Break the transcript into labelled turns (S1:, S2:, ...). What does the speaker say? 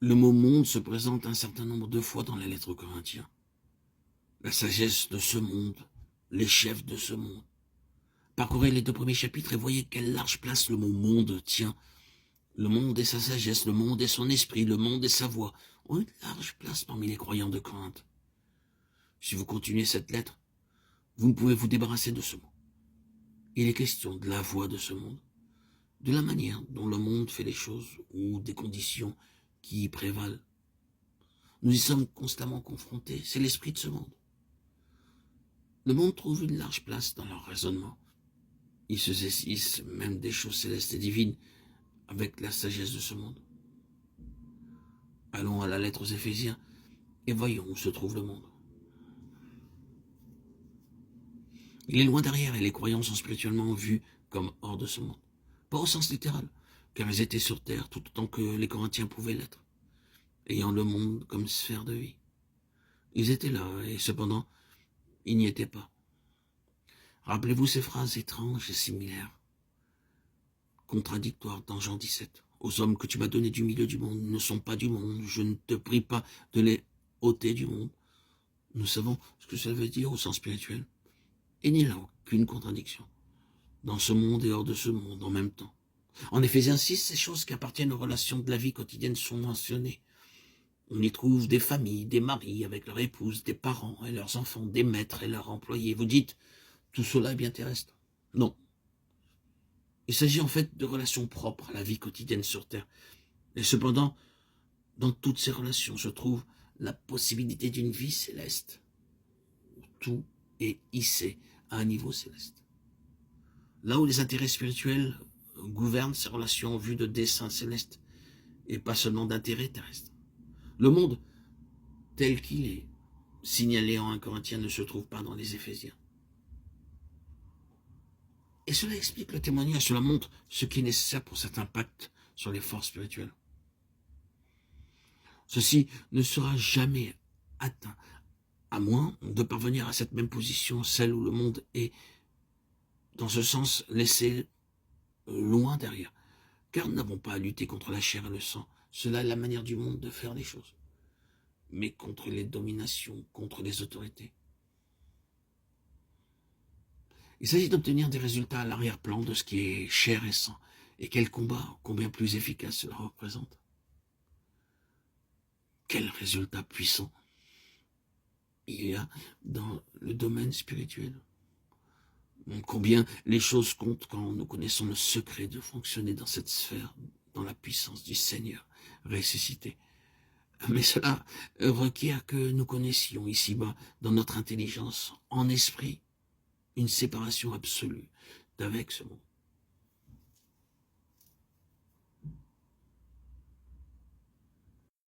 S1: Le mot monde se présente un certain nombre de fois dans la lettre aux Corinthiens. La sagesse de ce monde, les chefs de ce monde. Parcourez les 2 premiers chapitres et voyez quelle large place le mot monde tient. Le monde et sa sagesse, le monde et son esprit, le monde et sa voix ont une large place parmi les croyants de Corinthe. Si vous continuez cette lettre, vous ne pouvez vous débarrasser de ce mot. Il est question de la voix de ce monde, de la manière dont le monde fait les choses ou des conditions qui y prévalent. Nous y sommes constamment confrontés, c'est l'esprit de ce monde. Le monde trouve une large place dans leur raisonnement. Ils se saisissent même des choses célestes et divines avec la sagesse de ce monde. Allons à la lettre aux Éphésiens et voyons où se trouve le monde. Il est loin derrière et les croyants sont spirituellement vus comme hors de ce monde. Pas au sens littéral, car ils étaient sur terre tout autant que les Corinthiens pouvaient l'être, ayant le monde comme sphère de vie. Ils étaient là et cependant, ils n'y étaient pas. Rappelez-vous ces phrases étranges et similaires, contradictoires dans Jean 17. Aux hommes que tu m'as donnés du milieu du monde ne sont pas du monde, je ne te prie pas de les ôter du monde. Nous savons ce que cela veut dire au sens spirituel. Il n'y a là aucune contradiction, dans ce monde et hors de ce monde en même temps. En Éphésiens 6, ces choses qui appartiennent aux relations de la vie quotidienne sont mentionnées. On y trouve des familles, des maris avec leurs épouses, des parents et leurs enfants, des maîtres et leurs employés. Vous dites, tout cela est bien terrestre. Non. Il s'agit en fait de relations propres à la vie quotidienne sur Terre. Et cependant, dans toutes ces relations se trouve la possibilité d'une vie céleste. Tout est hissé à un niveau céleste. Là où les intérêts spirituels gouvernent ces relations en vue de desseins célestes et pas seulement d'intérêts terrestres. Le monde tel qu'il est signalé en 1 Corinthiens ne se trouve pas dans les Éphésiens. Et cela explique le témoignage, cela montre ce qui est nécessaire pour cet impact sur les forces spirituelles. Ceci ne sera jamais atteint, à moins de parvenir à cette même position, celle où le monde est, dans ce sens, laissé loin derrière. Car nous n'avons pas à lutter contre la chair et le sang, cela est la manière du monde de faire les choses, mais contre les dominations, contre les autorités. Il s'agit d'obtenir des résultats à l'arrière-plan de ce qui est chair et sang. Et quel combat, combien plus efficace cela représente. Quel résultat puissant il y a dans le domaine spirituel. Combien les choses comptent quand nous connaissons le secret de fonctionner dans cette sphère, dans la puissance du Seigneur ressuscité. Mais cela requiert que nous connaissions ici-bas, dans notre intelligence, en esprit, une séparation absolue d'avec ce monde.